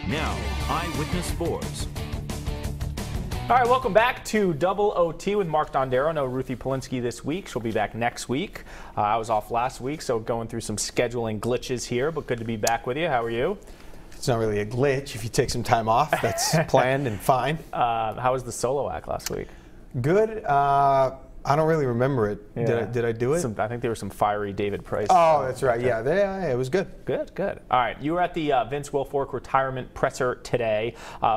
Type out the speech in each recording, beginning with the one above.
Now, Eyewitness Sports. All right, welcome back to Double OT with Mark Dondero. No Ruthie Polinsky this week. She'll be back next week. I was off last week, so going through some scheduling glitches here, but good to be back with you. How are you? It's not really a glitch if you take some time off. That's planned and fine. How was the solo act last week? Good. I don't really remember it. Yeah. Did I do it? I think there was some fiery David Price. Oh, that's right. Yeah, it was good. Good. All right, you were at the Vince Wilfork retirement presser today.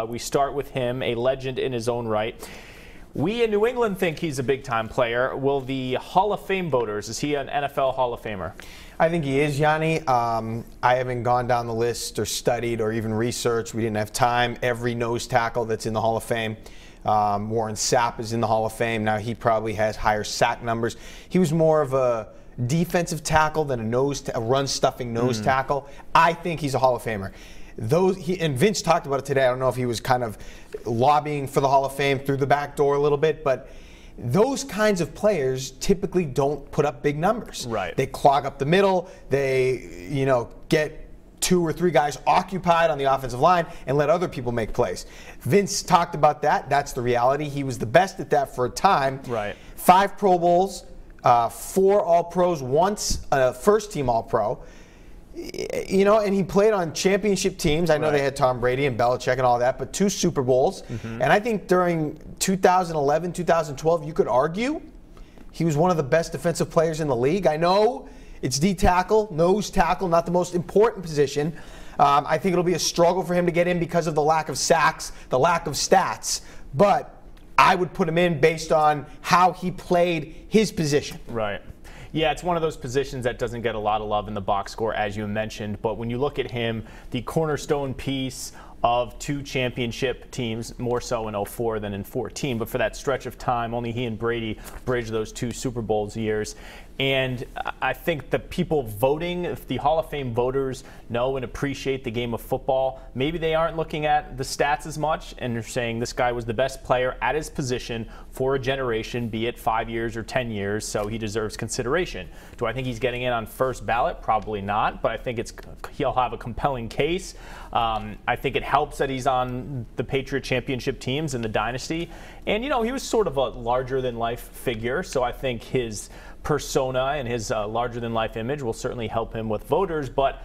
We start with him, a legend in his own right. We in New England think he's a big-time player. Will the Hall of Fame voters, is he an NFL Hall of Famer? I think he is, Yanni. I haven't gone down the list or studied or even researched. We didn't have time. Every nose tackle that's in the Hall of Fame. Warren Sapp is in the Hall of Fame. Now he probably has higher sack numbers. He was more of a defensive tackle than a run-stuffing nose tackle. I think he's a Hall of Famer. And Vince talked about it today. I don't know if he was kind of lobbying for the Hall of Fame through the back door a little bit, but those kinds of players typically don't put up big numbers. Right. They clog up the middle. They, get 2 or 3 guys occupied on the offensive line and let other people make plays. Vince talked about that. That's the reality. He was the best at that for a time. Right. 5 Pro Bowls, 4 All-Pros, once a first-team All-Pro. And he played on championship teams. I know they had Tom Brady and Belichick and all that, but 2 Super Bowls. And I think during 2011, 2012, you could argue he was one of the best defensive players in the league. I know it's D-tackle, nose tackle, not the most important position. I think it'll be a struggle for him to get in because of the lack of sacks, the lack of stats. But I would put him in based on how he played his position. Right. Yeah, it's one of those positions that doesn't get a lot of love in the box score, as you mentioned. But when you look at him, the cornerstone piece of 2 championship teams, more so in 04 than in 14. But for that stretch of time, only he and Brady bridged those 2 Super Bowls years. And I think the people voting, if the Hall of Fame voters know and appreciate the game of football, maybe they aren't looking at the stats as much and they're saying this guy was the best player at his position for a generation, be it 5 years or 10 years, so he deserves consideration. Do I think he's getting in on first ballot? Probably not, but I think he'll have a compelling case. I think it helps that he's on the Patriot championship teams in the dynasty. And, he was sort of a larger-than-life figure, so I think his persona and his larger-than-life image will certainly help him with voters. But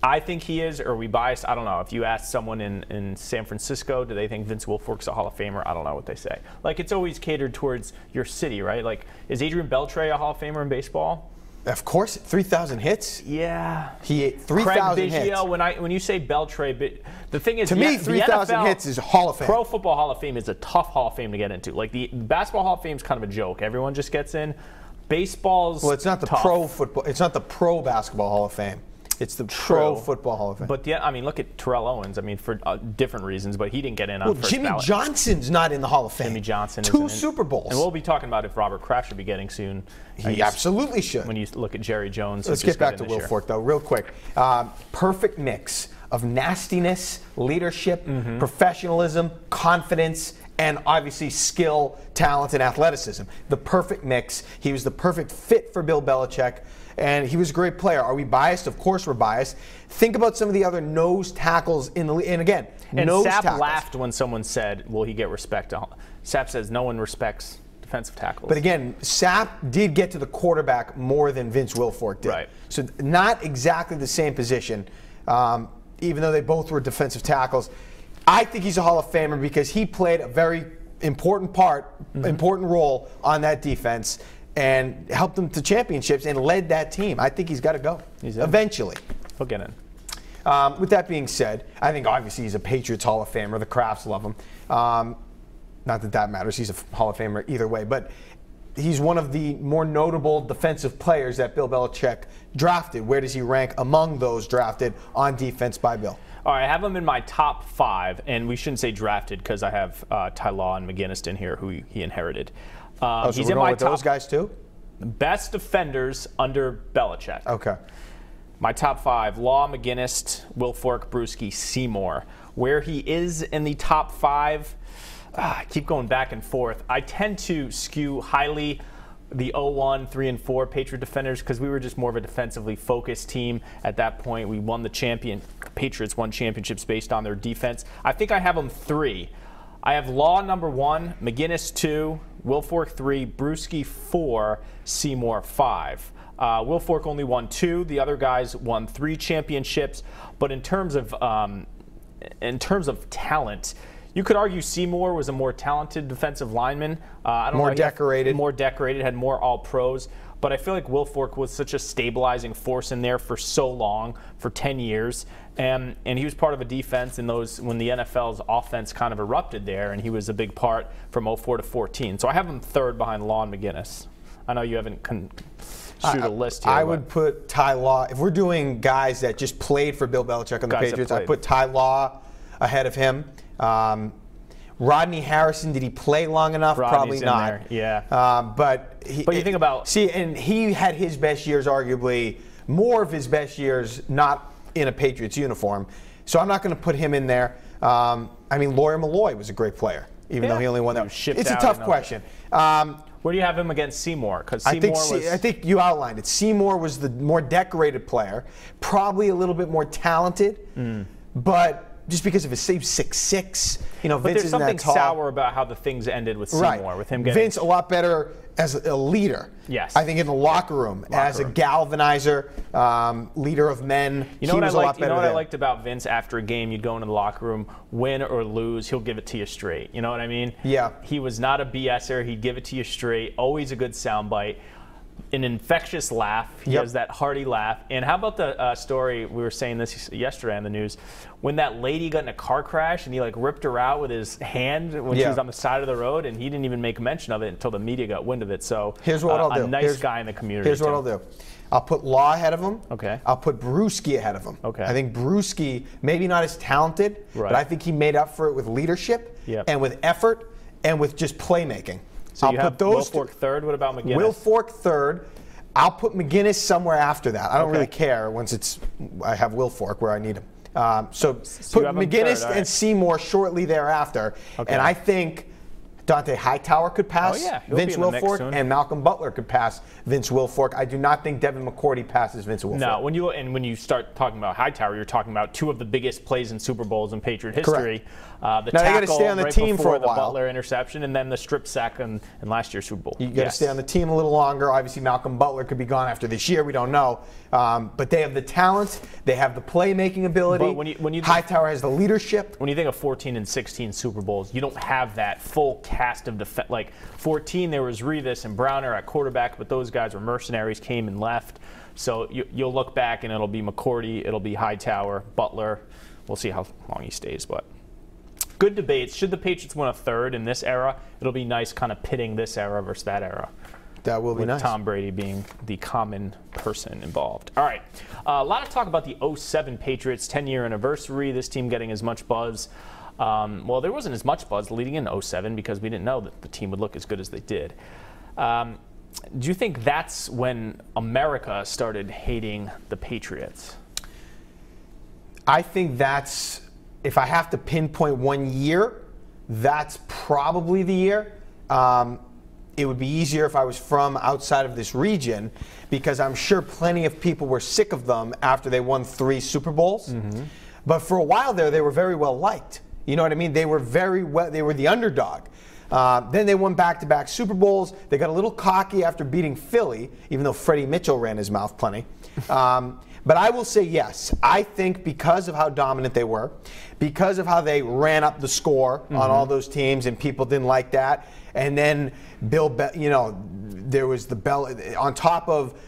I think he is. Or are we biased? I don't know. If you ask someone in San Francisco, do they think Vince Wilfork's a Hall of Famer? I don't know what they say. Like, it's always catered towards your city, right? Like, is Adrian Beltre a Hall of Famer in baseball? Of course, 3,000 hits. Yeah, he 3,000 hits. When you say Beltre, the thing is, to me, 3,000 hits is Hall of Fame. Pro Football Hall of Fame is a tough Hall of Fame to get into. Like the Basketball Hall of Fame is kind of a joke. Everyone just gets in. Baseball's it's not the tough. pro football. It's not the Pro Basketball Hall of Fame. It's the Pro Football Hall of Fame. But look at Terrell Owens. For different reasons, but he didn't get in on first Jimmy ballot. Johnson's not in the Hall of Fame. Jimmy Johnson 2 Super Bowls. And we'll be talking about if Robert Kraft should be getting soon. He absolutely should. When you look at Jerry Jones. Let's get back to Wilfork, though, real quick. Perfect mix of nastiness, leadership, professionalism, confidence, and obviously skill, talent, and athleticism. The perfect mix. He was the perfect fit for Bill Belichick, and he was a great player. Are we biased? Of course we're biased. Think about some of the other nose tackles in the league. And again, nose tackles. Sapp laughed when someone said, will he get respect? Sapp says no one respects defensive tackles. But again, Sapp did get to the quarterback more than Vince Wilfork did. Right. So not exactly the same position, even though they both were defensive tackles. I think he's a Hall of Famer because he played a very important important role on that defense and helped them to championships and led that team. I think he's got to go eventually. He'll get in. With that being said, I think obviously he's a Patriots Hall of Famer. The Crafts love him. Not that that matters. He's a Hall of Famer either way. But he's one of the more notable defensive players that Bill Belichick drafted. Where does he rank among those drafted on defense by Bill? All right, I have him in my top 5, and we shouldn't say drafted because I have Ty Law and McGinnis in here, who he inherited. So he's we're in going my with top those guys too? Best defenders under Belichick. Okay. My top 5, Law, McGinnis, Wilfork, Bruschi, Seymour. Where he is in the top 5, I keep going back and forth. I tend to skew highly the 0-1, 3-4 Patriot defenders because we were just more of a defensively focused team at that point. We won the Patriots won championships based on their defense. I think I have them 3. I have Law number 1, McGinnis 2, Wilfork 3, Bruschi 4, Seymour 5. Wilfork only won 2. The other guys won 3 championships. But in terms of talent, you could argue Seymour was a more talented defensive lineman. More decorated. More decorated, had more all-pros. But I feel like Wilfork was such a stabilizing force in there for so long, for 10 years. And he was part of a defense in those when the NFL's offense kind of erupted there, and he was a big part from 04 to 14. So I have him 3rd behind Law and McGinnis. I know you haven't shoot a list here. I would put Ty Law. If we're doing guys that just played for Bill Belichick on the Patriots, I put Ty Law ahead of him. Rodney Harrison, did he play long enough? Rodney's Probably not. in there, yeah. But you think about and he had his best years, arguably more of his best years, not in a Patriots uniform. So I'm not going to put him in there. I mean, Lawyer Malloy was a great player, even though he only won that. It's a tough question. Where do you have him against Seymour? Because I think you outlined it. Seymour was the more decorated player, probably a little bit more talented, but just because of his 6'6", but Vince there's isn't that tall. Something sour about how the things ended with Seymour, with him getting Vince a lot better as a leader. Yes, I think in the locker room as a galvanizer, leader of men. You know what I liked about Vince after a game? You'd go into the locker room, win or lose, he'll give it to you straight. You know what I mean? Yeah. He was not a BSer. He'd give it to you straight. Always a good soundbite. An infectious laugh. He has that hearty laugh. And how about the story, we were saying this yesterday on the news, when that lady got in a car crash and he ripped her out with his hand when she was on the side of the road, and he didn't even make mention of it until the media got wind of it. So here's what I'll do. A nice guy in the community. Here's what I'll do. I'll put Law ahead of him. Okay. I'll put Bruschi ahead of him. Okay. I think Bruschi, maybe not as talented, but I think he made up for it with leadership and with effort and with just playmaking. So you have Wilfork 3rd. What about McGinnis? Wilfork 3rd. I'll put McGinnis somewhere after that. I don't really care once I have Wilfork where I need him. So put McGinnis and Seymour shortly thereafter. Okay. And I think Dante Hightower could pass Vince Wilfork, and Malcolm Butler could pass Vince Wilfork. I do not think Devin McCourty passes Vince Wilfork. No, when you start talking about Hightower, you're talking about 2 of the biggest plays in Super Bowls in Patriot history. Now you got to stay on the team for a while. The Butler interception, and then the strip sack in last year's Super Bowl. You got to stay on the team a little longer. Obviously, Malcolm Butler could be gone after this year. We don't know, but they have the talent. They have the playmaking ability. But when you Hightower has the leadership. When you think of 14 and 16 Super Bowls, you don't have that full cast of defense. Like 14, there was Revis and Browner at quarterback, but those guys were mercenaries, came and left. So you'll look back, and it'll be McCourty, it'll be Hightower, Butler. We'll see how long he stays, but good debates. Should the Patriots win a 3rd in this era? It'll be nice kind of pitting this era versus that era. That will be nice. With Tom Brady being the common person involved. All right. A lot of talk about the 07 Patriots 10-year anniversary, this team getting as much buzz. Well, there wasn't as much buzz leading in 07 because we didn't know that the team would look as good as they did. Do you think that's when America started hating the Patriots? I think that's, if I have to pinpoint one year, that's probably the year. It would be easier if I was from outside of this region, because I'm sure plenty of people were sick of them after they won 3 Super Bowls. But for a while there, they were very well liked. You know what I mean? They were they were the underdog. Then they won back-to-back Super Bowls. They got a little cocky after beating Philly, even though Freddie Mitchell ran his mouth plenty. But I will say yes. I think because of how dominant they were, because of how they ran up the score on all those teams, and people didn't like that. And then there was the Bell on top of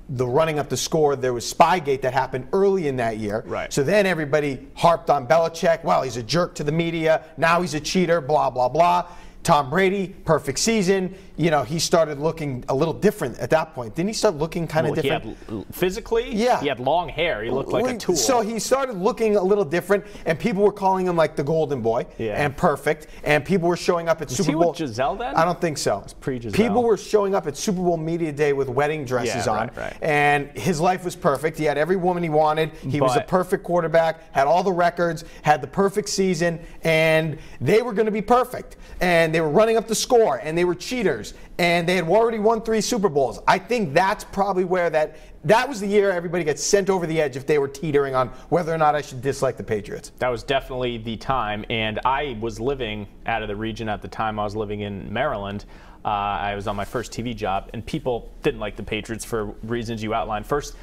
the running up the score. There was Spygate that happened early in that year. Right. So then everybody harped on Belichick. Well, he's a jerk to the media. Now he's a cheater. Blah blah blah. Tom Brady, perfect season. He started looking a little different at that point. Didn't he start looking kind of different? Physically? Yeah. He had long hair. He looked like a tool. So he started looking a little different, and people were calling him like the golden boy and perfect. And people were showing up at Super Bowl. Was he with Giselle then? I don't think so. It's pre-Giselle. People were showing up at Super Bowl media day with wedding dresses on. Right. And his life was perfect. He had every woman he wanted. He was a perfect quarterback, had all the records, had the perfect season, and they were going to be perfect. And and they were running up the score, and they were cheaters, and they had already won 3 Super Bowls. I think that's probably where that was the year everybody gets sent over the edge if they were teetering on whether or not I should dislike the Patriots. That was definitely the time, and I was living out of the region at the time. I was living in Maryland. I was on my first TV job, and people didn't like the Patriots for reasons you outlined. First,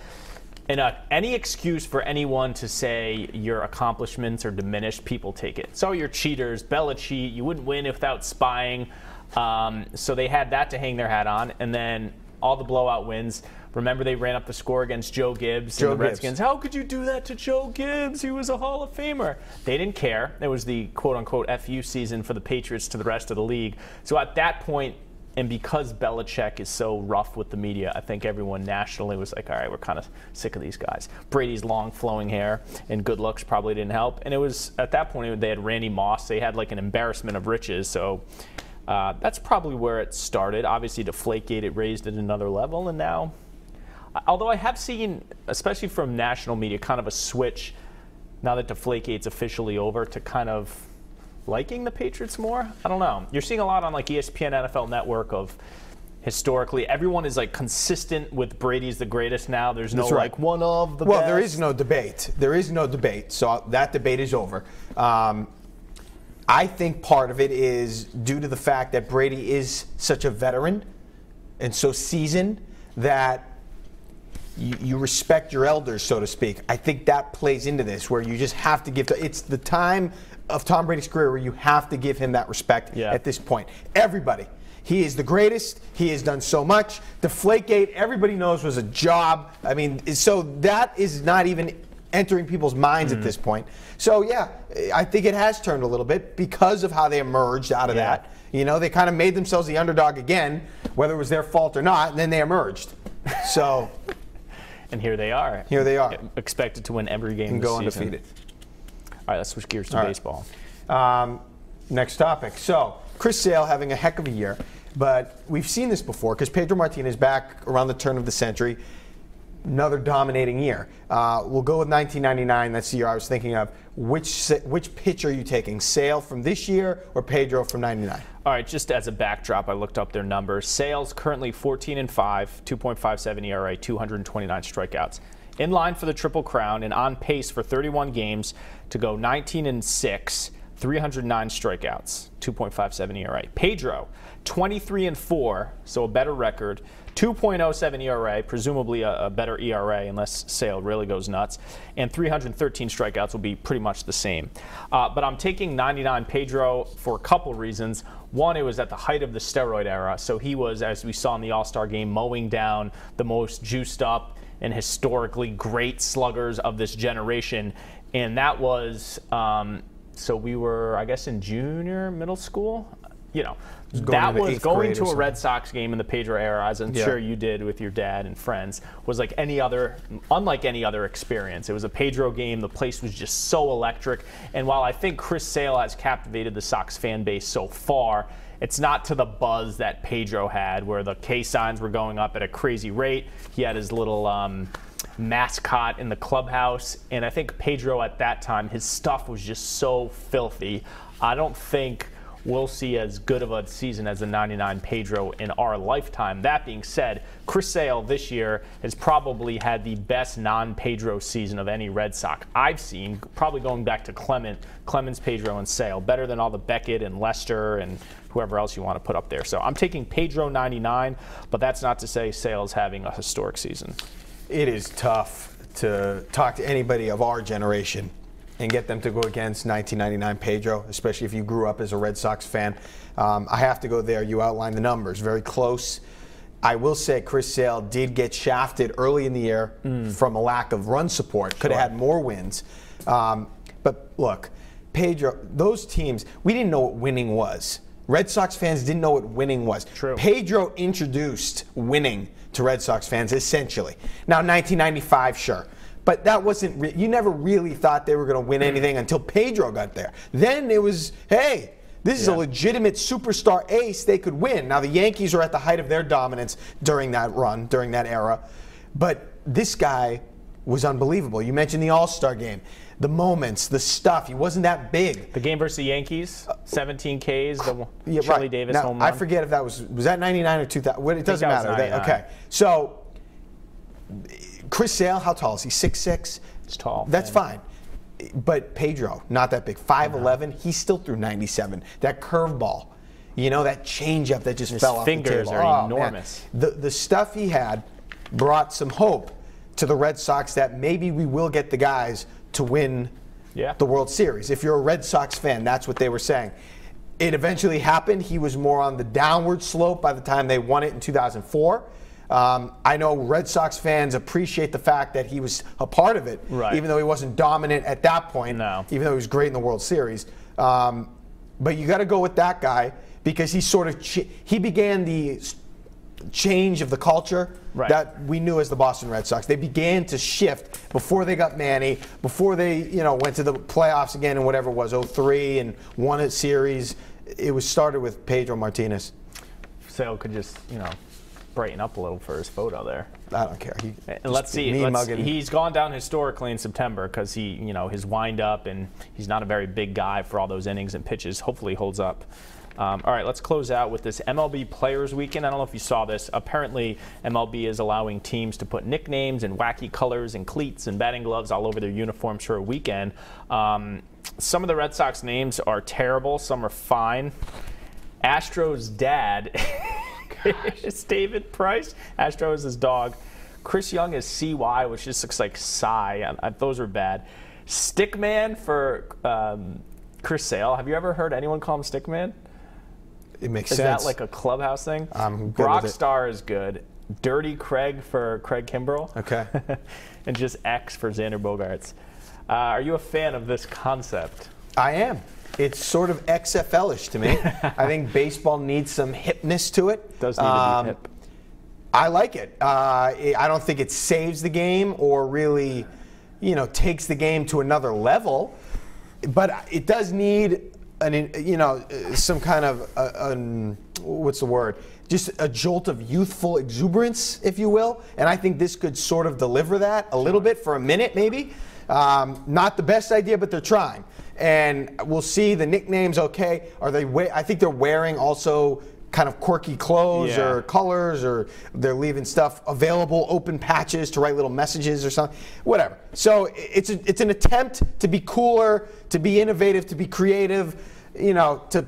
any excuse for anyone to say your accomplishments are diminished, people take it. So you're cheaters, Belichick, you wouldn't win without spying. So they had that to hang their hat on, and then all the blowout wins. Remember, they ran up the score against Joe Gibbs and the Redskins. How could you do that to Joe Gibbs? He was a Hall of Famer. They didn't care. It was the quote-unquote FU season for the Patriots to the rest of the league. So at that point, and because Belichick is so rough with the media, I think everyone nationally was like, all right, we're kind of sick of these guys. Brady's long flowing hair and good looks probably didn't help. And it was at that point they had Randy Moss. They had like an embarrassment of riches. So that's probably where it started. Obviously, Deflategate, it raised it another level. And now, although I have seen, especially from national media, kind of a switch now that Deflategate's officially over to kind of liking the Patriots more? I don't know. You're seeing a lot on like ESPN, NFL Network of historically everyone is like consistent with Brady's the greatest now. There's no like one of the best. Well, there is no debate. There is no debate. So that debate is over. I think part of it is due to the fact that Brady is such a veteran and so seasoned that you respect your elders, so to speak. I think that plays into this, where you just have to give. It's the time of Tom Brady's career where you have to give him that respect at this point. Everybody. He is the greatest. He has done so much. Deflategate, everybody knows, was a job. I mean, so that is not even entering people's minds at this point. So, yeah, I think it has turned a little bit because of how they emerged out of that. You know, they kind of made themselves the underdog again, whether it was their fault or not, and then they emerged. So... And here they are. Here they are. Expected to win every game and this go season. undefeated. All right, let's switch gears to baseball. Next topic. So, Chris Sale having a heck of a year, but we've seen this before because Pedro Martinez back around the turn of the century. Another dominating year. We'll go with 1999. That's the year I was thinking of. Which pitch are you taking? Sale from this year or Pedro from 99? All right, just as a backdrop, I looked up their numbers. Sale's currently 14-5, 2.57 ERA, 229 strikeouts. In line for the Triple Crown and on pace for 31 games to go 19-6, 309 strikeouts, 2.57 ERA. Pedro, 23-4, so a better record. 2.07 ERA, presumably a better ERA unless Sale really goes nuts, and 313 strikeouts will be pretty much the same. But I'm taking 99 Pedro for a couple reasons. One, it was at the height of the steroid era, so he was, as we saw in the All-Star game, mowing down the most juiced up and historically great sluggers of this generation, and that was, so we were, I guess, in middle school? You know, that was going to a Red Sox game in the Pedro era, as I'm sure you did with your dad and friends, was like unlike any other experience. It was a Pedro game. The place was just so electric. And while I think Chris Sale has captivated the Sox fan base so far, it's not to the buzz that Pedro had, where the K signs were going up at a crazy rate. He had his little mascot in the clubhouse. And I think Pedro at that time, his stuff was just so filthy. I don't think we'll see as good of a season as the 99 Pedro in our lifetime. That being said, Chris Sale this year has probably had the best non-Pedro season of any Red Sox I've seen, probably going back to Clemens, Pedro, and Sale. Better than all the Beckett and Lester and whoever else you want to put up there. So I'm taking Pedro 99, but that's not to say Sale's having a historic season. It is tough to talk to anybody of our generation and get them to go against 1999 Pedro, especially if you grew up as a Red Sox fan. I have to go there. You outlined the numbers. Very close. I will say Chris Sale did get shafted early in the year from a lack of run support. Could have had more wins. But look, Pedro, those teams, we didn't know what winning was. Red Sox fans didn't know what winning was. True. Pedro introduced winning to Red Sox fans, essentially. Now, 1995, sure. But that wasn't, you never really thought they were going to win anything until Pedro got there. Then it was, hey, this is a legitimate superstar ace they could win. Now, the Yankees are at the height of their dominance during that run, during that era. But this guy was unbelievable. You mentioned the All-Star game. the moments, the stuff. He wasn't that big. The game versus the Yankees, 17 Ks, the Yeah, Shirley right. Davis Now, home run. I forget if that was that 99 or 2000. It doesn't that was matter. 99. Okay. So, Chris Sale, how tall is he? 6'6"? It's tall. That's man. fine. But Pedro, not that big. 5'11", he still threw 97. That curveball, that changeup that just His fell off the fingers table. are Oh, enormous. man. The stuff he had brought some hope to the Red Sox that maybe we will get the guys to win the World Series. If you're a Red Sox fan, that's what they were saying. It eventually happened. He was more on the downward slope by the time they won it in 2004. I know Red Sox fans appreciate the fact that he was a part of it, even though he wasn't dominant at that point, even though he was great in the World Series. But you got to go with that guy because he sort of he began the change of the culture that we knew as the Boston Red Sox. They began to shift before they got Manny, before they went to the playoffs again in whatever it was, 2003, and won a series. It was started with Pedro Martinez. Sale could just brighten up a little for his photo there. I don't care. Let's see. He's gone down historically in September because his wind up, and he's not a very big guy for all those innings and pitches. Hopefully holds up. All right, let's close out with this MLB Players Weekend. I don't know if you saw this. Apparently, MLB is allowing teams to put nicknames and wacky colors and cleats and batting gloves all over their uniforms for a weekend. Some of the Red Sox names are terrible. Some are fine. Astro's dad is David Price. Astro is his dog. Chris Young is CY, which just looks like Psy. Those are bad. Stickman for Chris Sale. Have you ever heard anyone call him Stickman? It makes sense. Is that like a clubhouse thing? Rockstar is good. Dirty Craig for Craig Kimbrell. Okay. And just X for Xander Bogaerts. Are you a fan of this concept? I am. It's sort of XFL-ish to me. I think baseball needs some hipness to it. It does need to be hip. I like it. I don't think it saves the game or really, takes the game to another level. But it does need some kind of what's the word? Just a jolt of youthful exuberance, if you will. And I think this could sort of deliver that a little bit for a minute, maybe. Not the best idea, but they're trying. And we'll see. The nicknames, okay. I think they're wearing also kind of quirky clothes or colors, or they're leaving stuff available, open patches to write little messages or something, whatever. So it's an attempt to be cooler, to be innovative, to be creative, to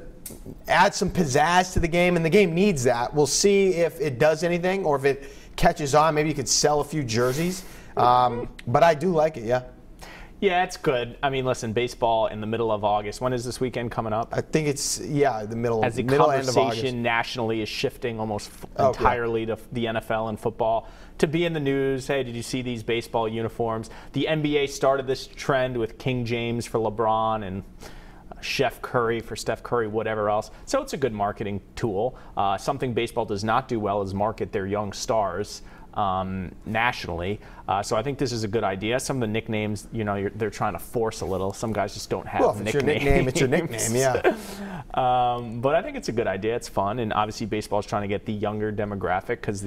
add some pizzazz to the game, and the game needs that. We'll see if it does anything or if it catches on. Maybe you could sell a few jerseys, but I do like it, yeah. Yeah, it's good. I mean, listen, baseball in the middle of August. When is this weekend coming up? I think it's, the middle As the end of August. conversation nationally is shifting almost entirely to the NFL and football. To be in the news, hey, did you see these baseball uniforms? The NBA started this trend with King James for LeBron and Chef Curry for Steph Curry, whatever else. So it's a good marketing tool. Something baseball does not do well is market their young stars nationally. So I think this is a good idea. Some of the nicknames, they're trying to force a little. Some guys just don't have nicknames. Well, if it's your nickname, it's your nickname, yeah. But I think it's a good idea. It's fun. And obviously baseball is trying to get the younger demographic because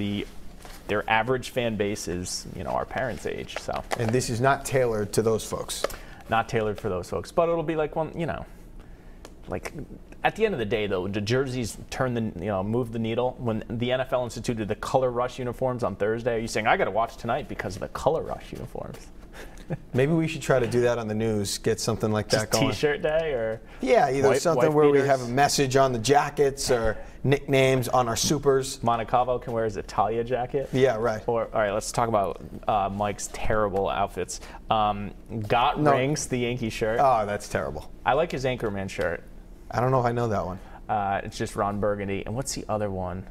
their average fan base is, our parents' age. So. And this is not tailored to those folks. Not tailored for those folks. But it'll be like one, like at the end of the day, though, the jerseys move the needle. When the NFL instituted the Color Rush uniforms on Thursday, are you saying I got to watch tonight because of the Color Rush uniforms? Maybe we should try to do that on the news. Get something like that going. T-shirt day, or either something where beaters. we have a message on the jackets or nicknames on our supers. Montecalvo can wear his Italia jacket. Yeah, right. Or all right, let's talk about Mike's terrible outfits. Rings, the Yankee shirt. Oh, that's terrible. I like his Anchorman shirt. I don't know if I know that one. It's just Ron Burgundy. And what's the other one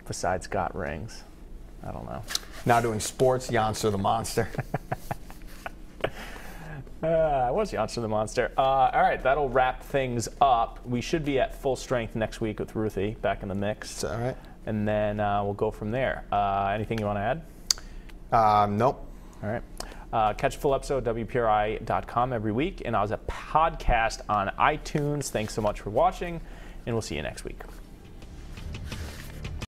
besides Got Rings? I don't know. Now doing sports, Younster the Monster. I was Younster the Monster. All right, that'll wrap things up. We should be at full strength next week with Ruthie back in the mix. All right. And then we'll go from there. Anything you want to add? Nope. All right. Catch a full episode at WPRI.com every week, and as a podcast on iTunes. Thanks so much for watching, and we'll see you next week.